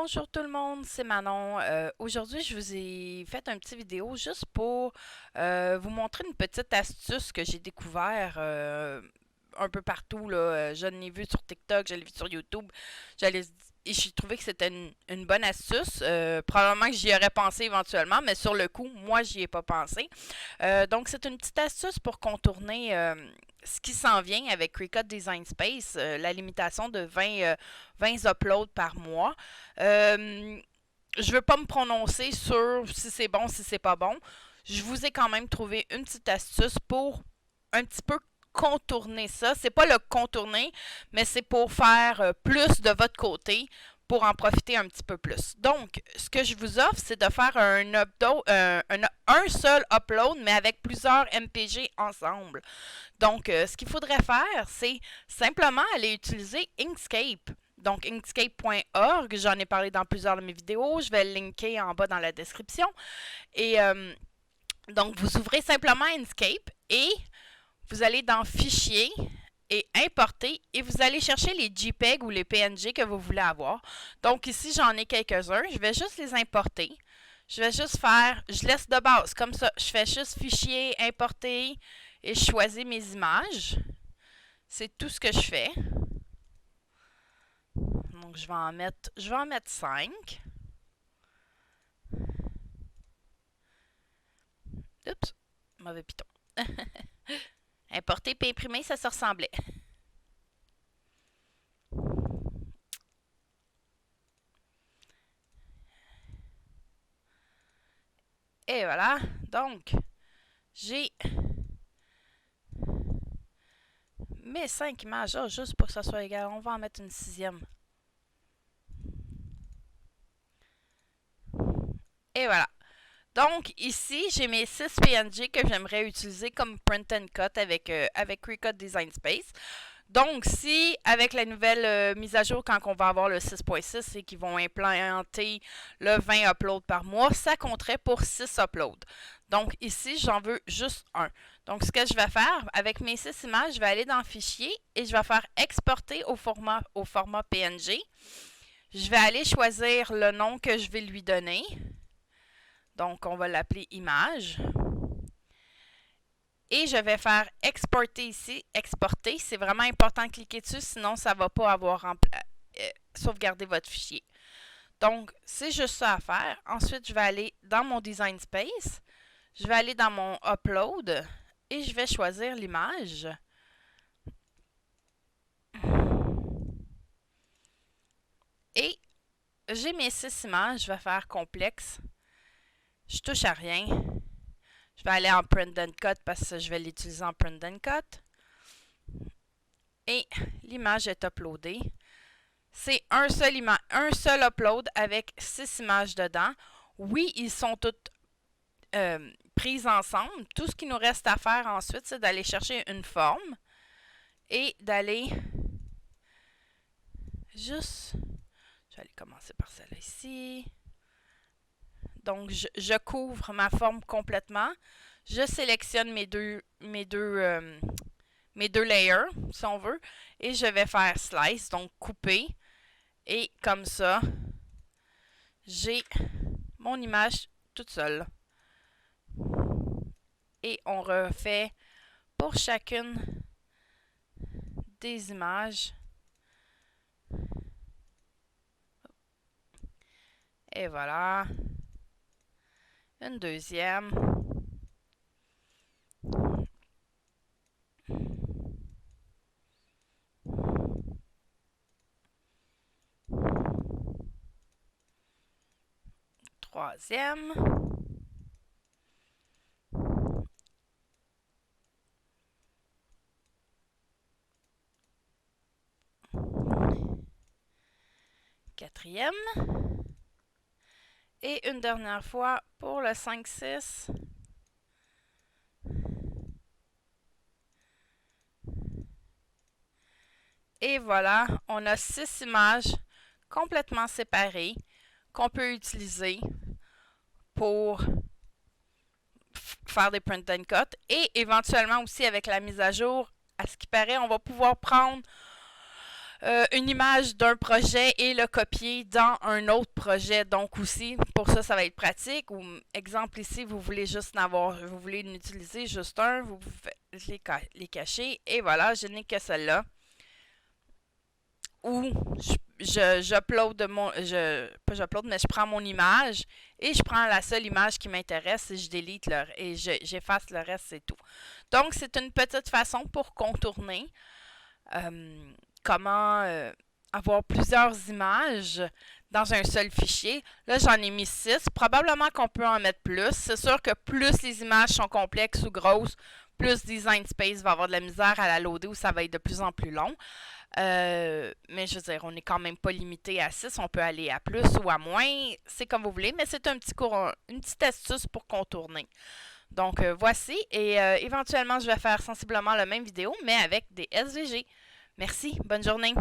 Bonjour tout le monde, c'est Manon. Aujourd'hui, je vous ai fait un petit vidéo juste pour vous montrer une petite astuce que j'ai découvert un peu partout, là. Je l'ai vu sur TikTok, je l'ai vu sur YouTube. J'allais, et j'ai trouvé que c'était une bonne astuce. Probablement que j'y aurais pensé éventuellement, mais sur le coup, moi, j'y ai pas pensé. Donc, c'est une petite astuce pour contourner ce qui s'en vient avec Cricut Design Space, la limitation de 20 uploads par mois. Je veux pas me prononcer sur si c'est bon, si c'est pas bon. Je vous ai quand même trouvé une petite astuce pour un petit peu contourner ça. C'est pas le contourner, mais c'est pour faire plus de votre côté pour en profiter un petit peu plus. Donc, ce que je vous offre, c'est de faire un seul upload, mais avec plusieurs MPG ensemble. Donc, ce qu'il faudrait faire, c'est simplement aller utiliser Inkscape. Donc, inkscape.org, j'en ai parlé dans plusieurs de mes vidéos. Je vais le linker en bas dans la description. Et donc, vous ouvrez simplement Inkscape et vous allez dans Fichier et Importer et vous allez chercher les JPEG ou les PNG que vous voulez avoir. Donc, ici, j'en ai quelques-uns. Je vais juste les importer. Je vais juste faire, je laisse de base comme ça. Je fais juste Fichier, Importer et je choisis mes images. C'est tout ce que je fais. Donc, je vais en mettre 5. Oups, mauvais piton. Importer puis imprimer, ça se ressemblait. Et voilà. Donc, j'ai mes 5 images. Oh, juste pour que ça soit égal, on va en mettre une 6e. Et voilà. Donc, ici, j'ai mes 6 PNG que j'aimerais utiliser comme print and cut avec Cricut Design Space. Donc, si avec la nouvelle mise à jour, quand on va avoir le 6.6 et qu'ils vont implanter le 20 uploads par mois, ça compterait pour 6 uploads. Donc, ici, j'en veux juste un. Donc, ce que je vais faire, avec mes 6 images, je vais aller dans Fichier et je vais faire Exporter au format PNG. Je vais aller choisir le nom que je vais lui donner. Donc, on va l'appeler Image. Et je vais faire exporter ici. Exporter, c'est vraiment important de cliquer dessus, sinon ça ne va pas avoir sauvegardé votre fichier. Donc, c'est juste ça à faire. Ensuite, je vais aller dans mon Design Space. Je vais aller dans mon Upload et je vais choisir l'image. Et j'ai mes 6 images. Je vais faire complexe. Je touche à rien. Je vais aller en Print and Cut parce que je vais l'utiliser en Print and Cut. Et l'image est uploadée. C'est un seul upload avec 6 images dedans. Oui, ils sont toutes prises ensemble. Tout ce qu'il nous reste à faire ensuite, c'est d'aller chercher une forme et d'aller juste... Je vais aller commencer par celle-là ici. Donc, je couvre ma forme complètement. Je sélectionne mes deux layers, si on veut, et je vais faire slice, donc couper. Et comme ça, j'ai mon image toute seule. Et on refait pour chacune des images. Et voilà. Une deuxième. Troisième. Quatrième. Et une dernière fois pour le 5-6. Et voilà, on a 6 images complètement séparées qu'on peut utiliser pour faire des print and cut. Et éventuellement aussi avec la mise à jour, à ce qui paraît, on va pouvoir prendre une image d'un projet et le copier dans un autre projet. Donc aussi, pour ça, ça va être pratique. Ou exemple ici, vous voulez juste vous voulez utiliser juste un, vous pouvez les cacher. Et voilà, je n'ai que celle-là. Ou j'upload pas j'upload, mais je prends mon image et je prends la seule image qui m'intéresse et je délite et j'efface le reste, c'est tout. Donc, c'est une petite façon pour contourner comment avoir plusieurs images dans un seul fichier. Là, j'en ai mis 6. Probablement qu'on peut en mettre plus. C'est sûr que plus les images sont complexes ou grosses, plus Design Space va avoir de la misère à la loader ou ça va être de plus en plus long. Mais je veux dire, on n'est quand même pas limité à 6. On peut aller à plus ou à moins. C'est comme vous voulez, mais c'est un petit cours, une petite astuce pour contourner. Donc, voici. Et éventuellement, je vais faire sensiblement la même vidéo, mais avec des SVG. Merci. Bonne journée.